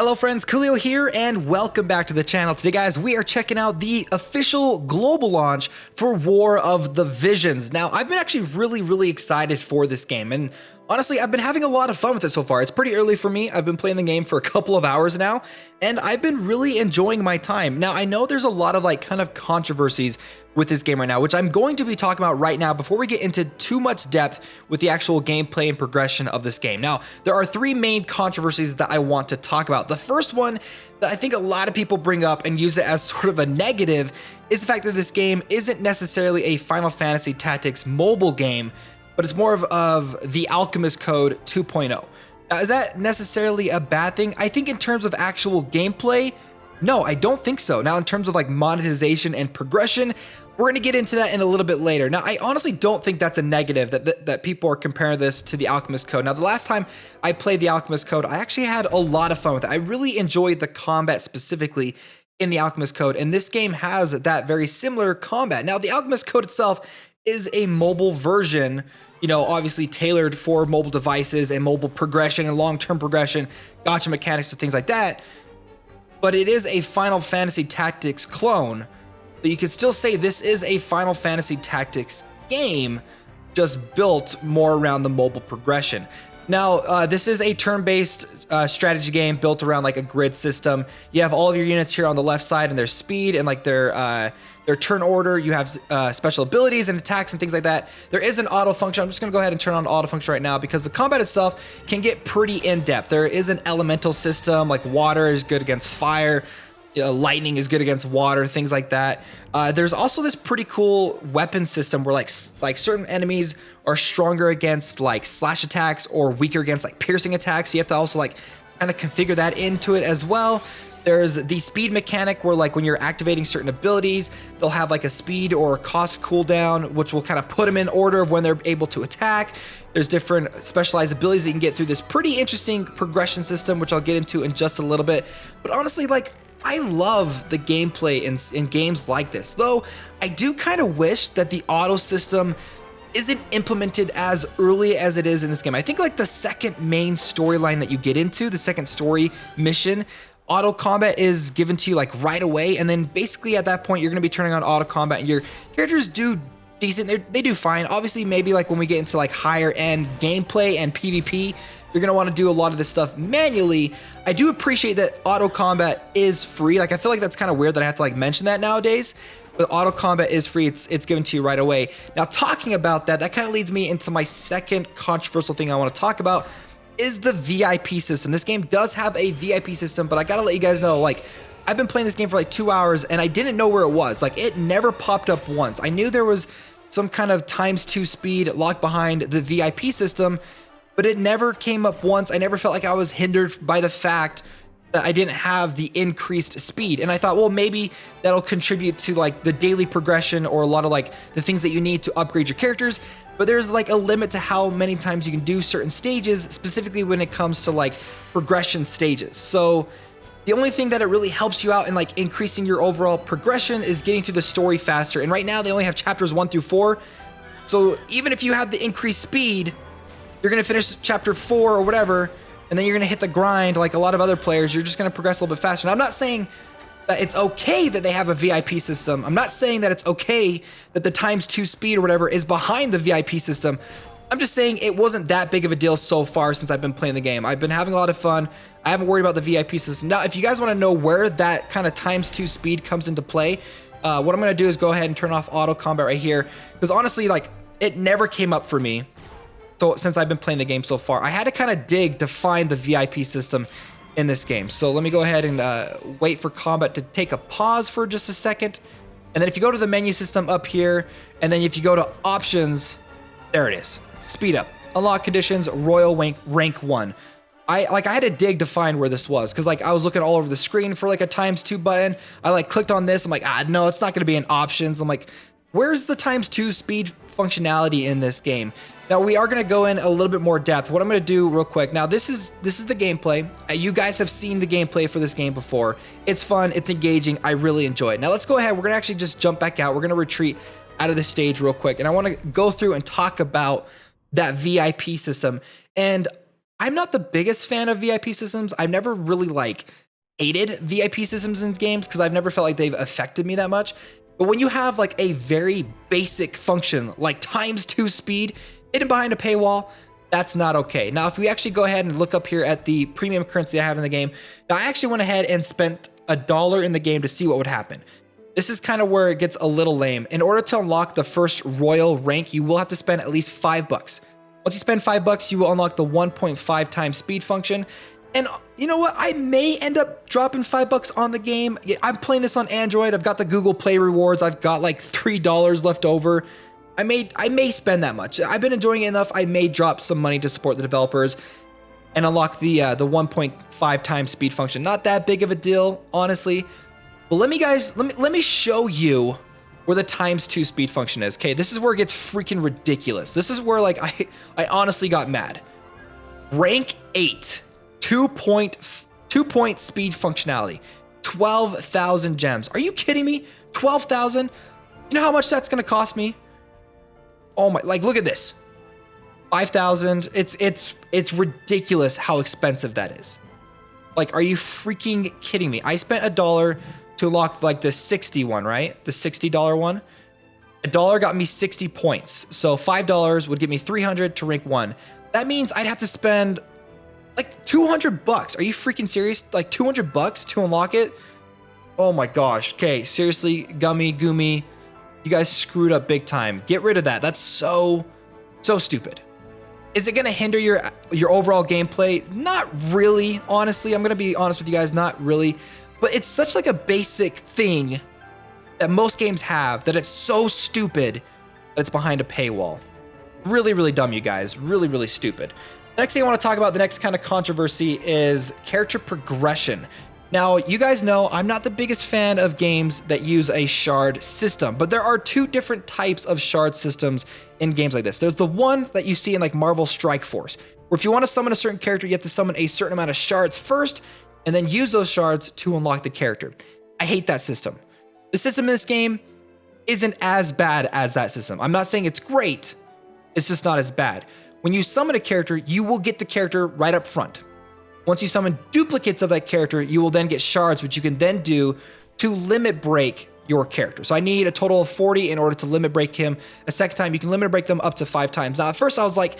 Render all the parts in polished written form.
Hello friends, Koolio here and welcome back to the channel. Today guys, we are checking out the official global launch for War of the Visions. Now, I've been actually really excited for this game, and honestly, I've been having a lot of fun with it so far. It's pretty early for me. I've been playing the game for a couple of hours now, and I've been really enjoying my time. Now, I know there's a lot of kind of controversies with this game right now, which I'm going to be talking about right now before we get into too much depth with the actual gameplay and progression of this game. Now, there are three main controversies that I want to talk about. The first one that I think a lot of people bring up and use it as sort of a negative is the fact that this game isn't necessarily a Final Fantasy Tactics mobile game, but it's more of the Alchemist Code 2.0. Now, is that necessarily a bad thing? I think in terms of actual gameplay, no, I don't think so. Now, in terms of monetization and progression, we're going to get into that in a little bit later. Now, I honestly don't think that's a negative that people are comparing this to the Alchemist Code. Now, the last time I played the Alchemist Code, I actually had a lot of fun with it. I really enjoyed the combat specifically in the Alchemist Code, and this game has that very similar combat. Now, the Alchemist Code itself is a mobile version, obviously tailored for mobile devices and mobile progression and long-term progression, gacha mechanics and things like that. But it is a Final Fantasy Tactics clone. So you could still say this is a Final Fantasy Tactics game, just built more around the mobile progression. Now, this is a turn-based strategy game built around a grid system. You have all of your units here on the left side and their speed and their turn order. You have special abilities and attacks and things like that. There is an auto function. I'm just going to go ahead and turn on auto function right now because the combat itself can get pretty in-depth. There is an elemental system, like water is good against fire. Lightning is good against water, things like that. There's also this pretty cool weapon system where certain enemies are stronger against slash attacks or weaker against piercing attacks. So you have to also kind of configure that into it as well. There's the speed mechanic where when you're activating certain abilities, they'll have a speed or a cost cooldown, which will kind of put them in order of when they're able to attack. There's different specialized abilities that you can get through this pretty interesting progression system, which I'll get into in just a little bit. But honestly, I love the gameplay in games like this, though I do kind of wish that the auto system isn't implemented as early as it is in this game. I think the second main storyline that you get into, the second story mission, auto combat is given to you right away, and then basically at that point you're going to be turning on auto combat and your characters do decent. They do fine. Obviously, maybe when we get into higher end gameplay and PvP, you're going to want to do a lot of this stuff manually. I do appreciate that auto combat is free. I feel that's kind of weird that I have to mention that nowadays, but auto combat is free. It's given to you right away. Now, talking about that kind of leads me into my second controversial thing I want to talk about is the VIP system. This game does have a VIP system, but I got to let you guys know, I've been playing this game for 2 hours and I didn't know where it was. It never popped up once. I knew there was some kind of ×2 speed locked behind the VIP system, but it never came up once. I never felt like I was hindered by the fact that I didn't have the increased speed. And I thought, well, maybe that'll contribute to the daily progression or a lot of the things that you need to upgrade your characters. But there's a limit to how many times you can do certain stages, specifically when it comes to progression stages. So the only thing that it really helps you out in increasing your overall progression is getting through the story faster. And right now they only have chapters 1 through 4. So even if you have the increased speed, you're going to finish chapter 4 or whatever, and then you're going to hit the grind like a lot of other players. You're just going to progress a little bit faster. Now, I'm not saying that it's okay that they have a VIP system. I'm not saying that it's okay that the ×2 speed or whatever is behind the VIP system. I'm just saying it wasn't that big of a deal so far since I've been playing the game. I've been having a lot of fun. I haven't worried about the VIP system. Now, if you guys want to know where that kind of ×2 speed comes into play, what I'm going to do is go ahead and turn off auto combat right here. Because honestly, it never came up for me. So since I've been playing the game so far, I had to kind of dig to find the VIP system in this game. So let me go ahead and wait for combat to take a pause for just a second. And then if you go to the menu system up here, and then if you go to options, there it is. Speed up. Unlock conditions, Royal rank 1. I had to dig to find where this was because I was looking all over the screen for a ×2 button. I clicked on this. I'm no, it's not going to be in options. I'm where's the ×2 speed functionality in this game? Now, we are going to go in a little bit more depth. What I'm going to do real quick. Now, this is the gameplay. You guys have seen the gameplay for this game before. It's fun. It's engaging. I really enjoy it. Now, let's go ahead. We're going to actually just jump back out. We're going to retreat out of the stage real quick. And I want to go through and talk about that VIP system. And I'm not the biggest fan of VIP systems. I've never really like hated VIP systems in games because I've never felt like they've affected me that much. But when you have like a very basic function like ×2 speed hidden behind a paywall, that's not okay. Now, if we actually go ahead and look up here at the premium currency I have in the game, now I actually went ahead and spent $1 in the game to see what would happen. This is kind of where it gets a little lame. In order to unlock the first royal rank, you will have to spend at least $5. Once you spend $5, you will unlock the 1.5 times speed function. And you know what? I may end up dropping $5 on the game. I'm playing this on Android. I've got the Google Play rewards. I've got like $3 left over. I may spend that much. I've been enjoying it enough. I may drop some money to support the developers and unlock the 1.5 times speed function. Not that big of a deal, honestly. But let me show you where the ×2 speed function is. Okay, this is where it gets freaking ridiculous. This is where like I honestly got mad. Rank 8. 2-point speed functionality, 12,000 gems. Are you kidding me? 12,000? You know how much that's gonna cost me? Oh my, like look at this. 5,000. It's ridiculous how expensive that is. Like, are you freaking kidding me? I spent $1 to unlock like the 60 one, right? The $60 one. $1 got me 60 points. So $5 would get me 300 to rank 1. That means I'd have to spend like $200. Are you freaking serious? Like $200 to unlock it? Oh my gosh. Okay, seriously, Gummy, you guys screwed up big time. Get rid of that. That's so stupid. Is it gonna hinder your overall gameplay? Not really, honestly. I'm gonna be honest with you guys, not really. But it's such like a basic thing that most games have that it's so stupid that it's behind a paywall. Really, really dumb, you guys. Really, really stupid. The next thing I want to talk about, the next kind of controversy, is character progression. Now, you guys know I'm not the biggest fan of games that use a shard system, but there are two different types of shard systems in games like this. There's the one that you see in like Marvel Strike Force, where if you want to summon a certain character, you have to summon a certain amount of shards first, and then use those shards to unlock the character. I hate that system. The system in this game isn't as bad as that system. I'm not saying it's great, it's just not as bad. When you summon a character, you will get the character right up front. Once you summon duplicates of that character, you will then get shards, which you can then do to limit break your character. So I need a total of 40 in order to limit break him. A second time, you can limit break them up to 5 times. Now, at first I was like,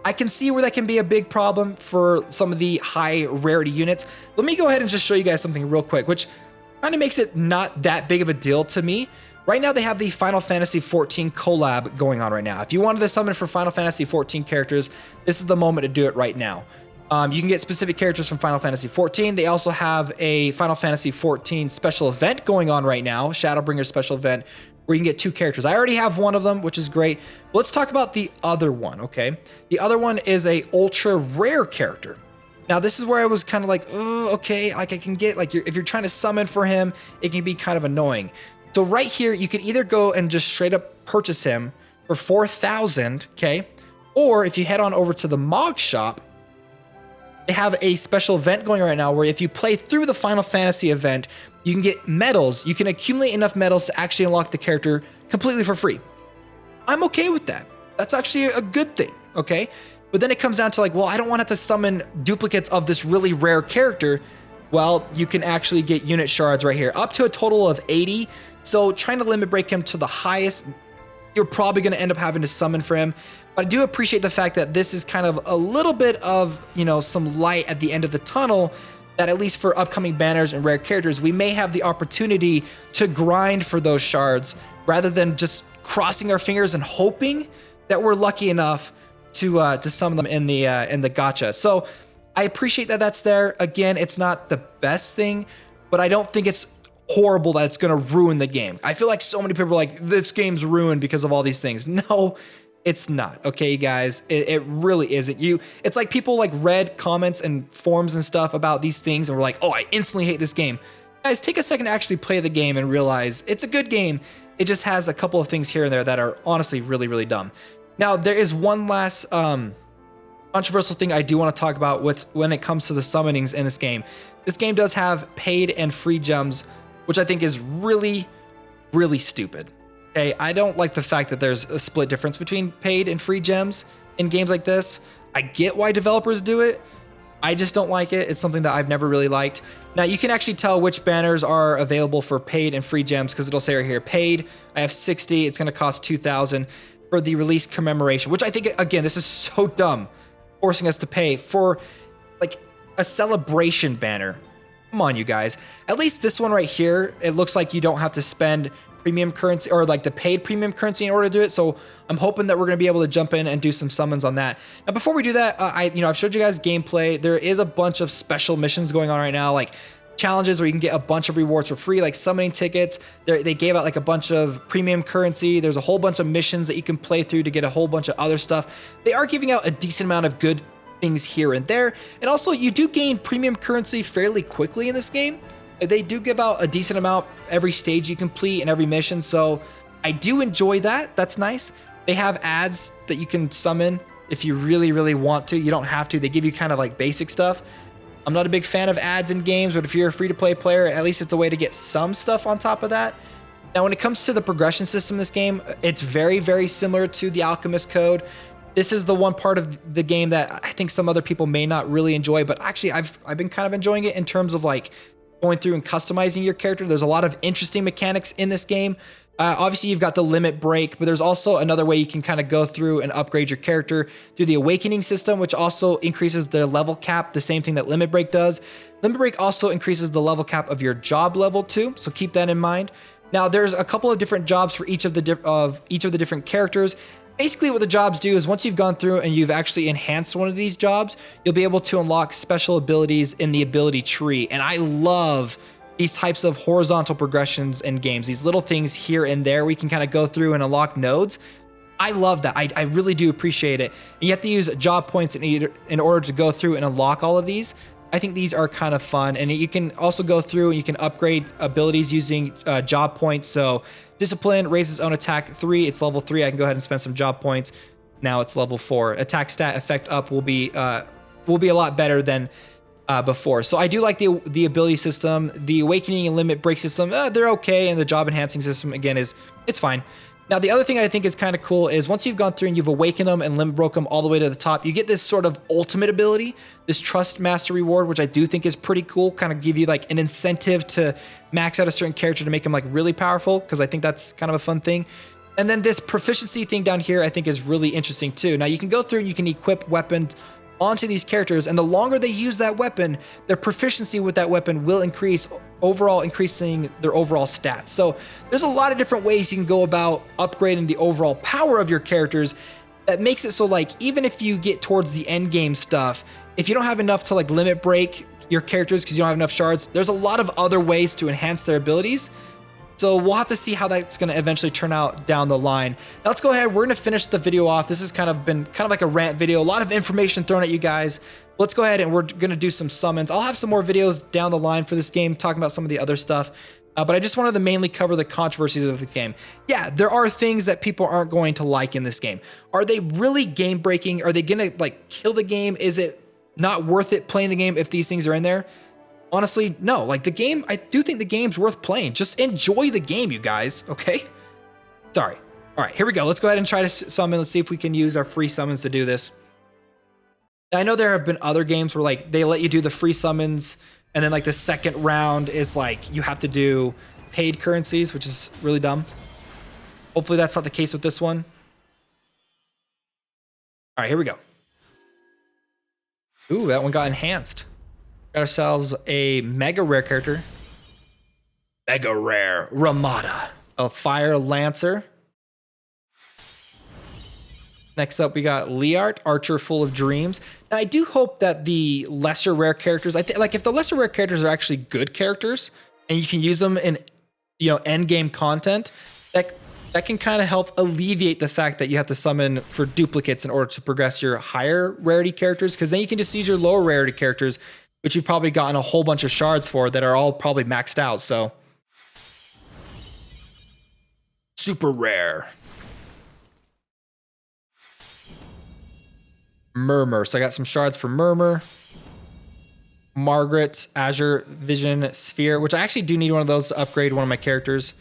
I can see where that can be a big problem for some of the high rarity units. Let me go ahead and just show you guys something real quick, which kind of makes it not that big of a deal to me. Right now, they have the Final Fantasy XIV collab going on right now. If you wanted to summon for Final Fantasy XIV characters, this is the moment to do it right now. You can get specific characters from Final Fantasy XIV. They also have a Final Fantasy XIV special event going on right now, Shadowbringers special event, where you can get 2 characters. I already have one of them, which is great. But let's talk about the other one, okay? The other one is a ultra rare character. Now, this is where I was kind of like, oh, okay, like I can get, like, if you're trying to summon for him, it can be kind of annoying. So right here, you can either go and just straight up purchase him for 4,000, okay? Or if you head on over to the Mog Shop, they have a special event going on right now where if you play through the Final Fantasy event, you can get medals. You can accumulate enough medals to actually unlock the character completely for free. I'm okay with that. That's actually a good thing, okay? But then it comes down to like, well, I don't want to have to summon duplicates of this really rare character. Well, you can actually get unit shards right here, up to a total of 80. So trying to limit break him to the highest, you're probably going to end up having to summon for him. But I do appreciate the fact that this is kind of a little bit of, you know, some light at the end of the tunnel, that at least for upcoming banners and rare characters, we may have the opportunity to grind for those shards rather than just crossing our fingers and hoping that we're lucky enough to summon them in the gacha. So I appreciate that that's there. Again, it's not the best thing, but I don't think it's horrible that it's going to ruin the game. I feel like so many people are like, this game's ruined because of all these things. No, it's not. Okay, guys, it really isn't. It's like people like read comments and forums and stuff about these things and were like, oh, I instantly hate this game. Guys, take a second to actually play the game and realize it's a good game. It just has a couple of things here and there that are honestly really, really dumb. Now, there is one last controversial thing I do want to talk about when it comes to the summonings in this game. This game does have paid and free gems, which I think is really, really stupid. Okay, I don't like the fact that there's a split difference between paid and free gems in games like this. I get why developers do it. I just don't like it. It's something that I've never really liked. Now you can actually tell which banners are available for paid and free gems because it'll say right here, paid, I have 60, it's gonna cost 2,000 for the release commemoration, which I think, again, this is so dumb, forcing us to pay for like a celebration banner. Come on, you guys. At least this one right here, it looks like you don't have to spend premium currency or like the paid premium currency in order to do it. So I'm hoping that we're going to be able to jump in and do some summons on that. Now, before we do that, I've showed you guys gameplay. There is a bunch of special missions going on right now, like challenges where you can get a bunch of rewards for free, like summoning tickets. They gave out like a bunch of premium currency. There's a whole bunch of missions that you can play through to get a whole bunch of other stuff. They are giving out a decent amount of good things here and there. And also you do gain premium currency fairly quickly in this game. They do give out a decent amount every stage you complete and every mission, so I do enjoy that. That's nice. They have ads that you can summon if you really, really want to. You don't have to. They give you kind of like basic stuff. I'm not a big fan of ads in games, but if you're a free-to-play player, at least it's a way to get some stuff on top of that. Now, when it comes to the progression system in this game, it's very, very similar to the Alchemist Code. This is the one part of the game that I think some other people may not really enjoy, but actually I've been kind of enjoying it in terms of like going through and customizing your character. There's a lot of interesting mechanics in this game. Obviously, you've got the limit break, but there's also another way you can kind of go through and upgrade your character through the awakening system, which also increases their level cap, the same thing that limit break does. Limit break also increases the level cap of your job level too, so keep that in mind. Now, there's a couple of different jobs for each of the different characters. Basically, what the jobs do is once you've gone through and you've actually enhanced one of these jobs, you'll be able to unlock special abilities in the ability tree. And I love these types of horizontal progressions in games, these little things here and there we can kind of go through and unlock nodes. I love that. I really do appreciate it. And you have to use job points in order to go through and unlock all of these. I think these are kind of fun, and you can also go through and you can upgrade abilities using job points. So discipline raises own attack 3, it's level 3. I can go ahead and spend some job points. Now it's level 4. Attack stat effect up will be a lot better than before. So I do like the ability system. The awakening and limit break system, they're okay, and the job enhancing system again it's fine. Now, the other thing I think is kind of cool is once you've gone through and you've awakened them and limit broke them all the way to the top, you get this sort of ultimate ability, this Trust Master reward, which I do think is pretty cool, kind of give you like an incentive to max out a certain character to make them like really powerful, because I think that's kind of a fun thing. And then this proficiency thing down here I think is really interesting too. Now, you can go through and you can equip weapons onto these characters, and the longer they use that weapon, their proficiency with that weapon will increase, overall increasing their overall stats. So there's a lot of different ways you can go about upgrading the overall power of your characters that makes it so like even if you get towards the end game stuff, if you don't have enough to like limit break your characters because you don't have enough shards, there's a lot of other ways to enhance their abilities. So we'll have to see how that's going to eventually turn out down the line. Now let's go ahead. We're going to finish the video off. This has been kind of like a rant video, a lot of information thrown at you guys. Let's go ahead and we're going to do some summons. I'll have some more videos down the line for this game talking about some of the other stuff. But I just wanted to mainly cover the controversies of the game. Yeah, there are things that people aren't going to like in this game. Are they really game breaking? Are they going to like kill the game? Is it not worth it playing the game if these things are in there? Honestly, no. Like the game, I do think the game's worth playing. Just enjoy the game, you guys, okay? Sorry. All right, here we go. Let's go ahead and try to summon. Let's see if we can use our free summons to do this. Now, I know there have been other games where like they let you do the free summons and then like the second round is like you have to do paid currencies, which is really dumb. Hopefully that's not the case with this one. All right, here we go. Ooh, that one got enhanced. Got ourselves a mega rare character. Mega rare Ramada, a fire lancer. Next up, we got Liart, archer full of dreams. Now, I do hope that the lesser rare characters, I think, like if the lesser rare characters are actually good characters and you can use them in, end game content, that can kind of help alleviate the fact that you have to summon for duplicates in order to progress your higher rarity characters, because then you can just use your lower rarity characters, which you've probably gotten a whole bunch of shards for that are all probably maxed out. So super rare. Murmur. So I got some shards for Murmur. Margaret, Azure Vision Sphere, which I actually do need one of those to upgrade one of my characters.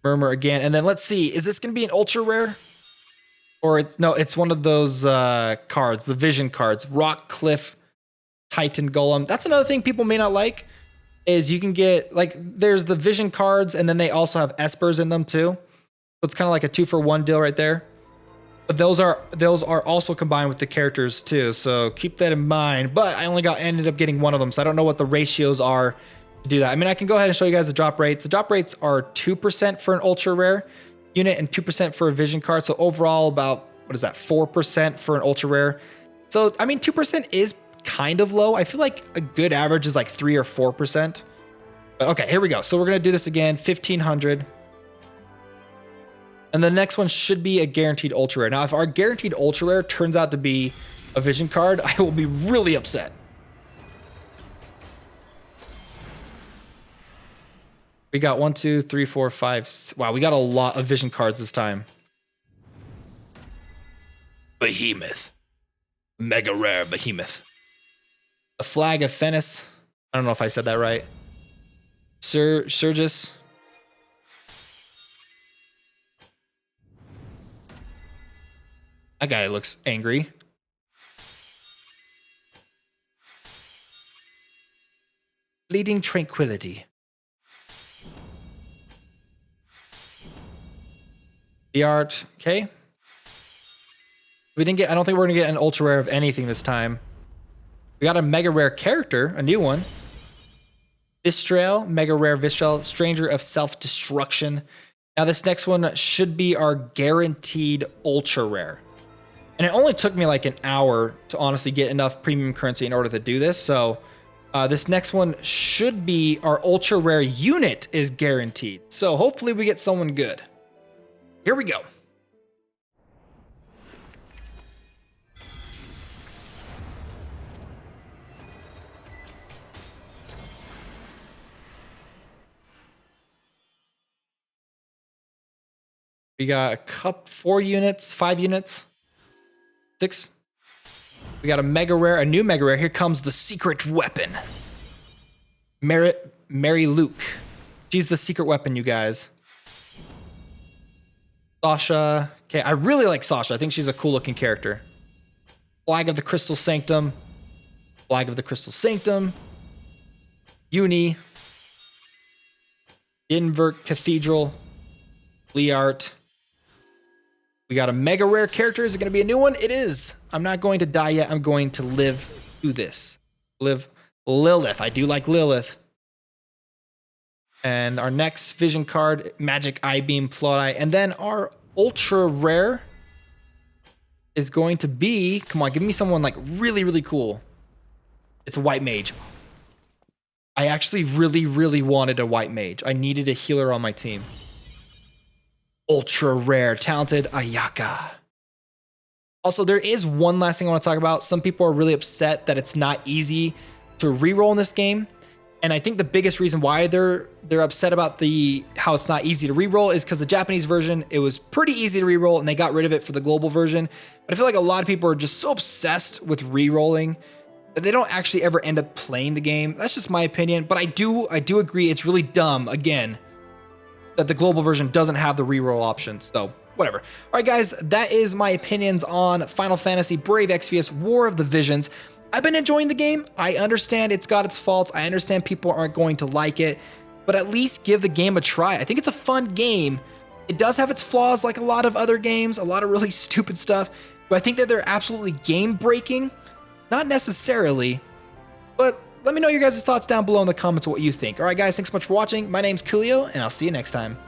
Murmur again. And then let's see, is this going to be an ultra rare? Or it's one of those cards, the vision cards, Rock Cliff Titan Golem. That's another thing people may not like, is you can get, like, there's the vision cards, and then they also have espers in them too. So it's kind of like a 2-for-1 deal right there. But those are also combined with the characters too, so keep that in mind. But I only ended up getting one of them, so I don't know what the ratios are to do that. I mean, I can go ahead and show you guys the drop rates. The drop rates are 2% for an ultra rare unit and 2% for a vision card. So overall, about, what is that, 4% for an ultra rare. So I mean, 2% is kind of low. I feel like a good average is like 3 or 4%. But okay, here we go. So we're gonna do this again, 1500. And the next one should be a guaranteed ultra rare. Now, if our guaranteed ultra rare turns out to be a vision card, I will be really upset. We got 1, 2, 3, 4, 5. Wow, we got a lot of vision cards this time. Behemoth. Mega rare behemoth. The Flag of Fennis. I don't know if I said that right. Surgus. That guy looks angry. Bleeding Tranquility. The art, okay. We didn't get, I don't think we're gonna get an ultra rare of anything this time. We got a mega rare character, a new one. Vistrail, mega rare Vistrail, Stranger of Self-Destruction. Now this next one should be our guaranteed ultra rare. And it only took me like an hour to honestly get enough premium currency in order to do this. So this next one should be our ultra rare unit is guaranteed. So hopefully we get someone good. Here we go. We got a 4 units, 5 units, 6. We got a mega rare, a new mega rare. Here comes the secret weapon. Mary Luke. She's the secret weapon, you guys. Sasha. Okay, I really like Sasha. I think she's a cool looking character. Flag of the Crystal Sanctum. Flag of the Crystal Sanctum. Uni. Invert Cathedral. Leart. We got a mega rare character. Is it going to be a new one? It is. I'm not going to die yet. I'm going to live through this. Live Lilith. I do like Lilith. And our next vision card, Magic Eye Beam Float Eye. And then our ultra rare is going to be, come on, give me someone like really, really cool. It's a white mage. I actually really, really wanted a white mage. I needed a healer on my team. Ultra rare, talented Ayaka. Also, there is one last thing I want to talk about. Some people are really upset that it's not easy to reroll in this game. And I think the biggest reason why they're upset about how it's not easy to reroll is because the Japanese version, it was pretty easy to reroll and they got rid of it for the global version. But I feel like a lot of people are just so obsessed with rerolling that they don't actually ever end up playing the game. That's just my opinion. But I do agree it's really dumb, again, that the global version doesn't have the reroll option. So whatever. All right, guys, that is my opinions on Final Fantasy Brave Exvius War of the Visions. I've been enjoying the game. I understand it's got its faults. I understand people aren't going to like it, but at least give the game a try. I think it's a fun game. It does have its flaws like a lot of other games, a lot of really stupid stuff, but I think that they're absolutely game breaking. Not necessarily, but let me know your guys' thoughts down below in the comments what you think. All right, guys, thanks so much for watching. My name's Koolio, and I'll see you next time.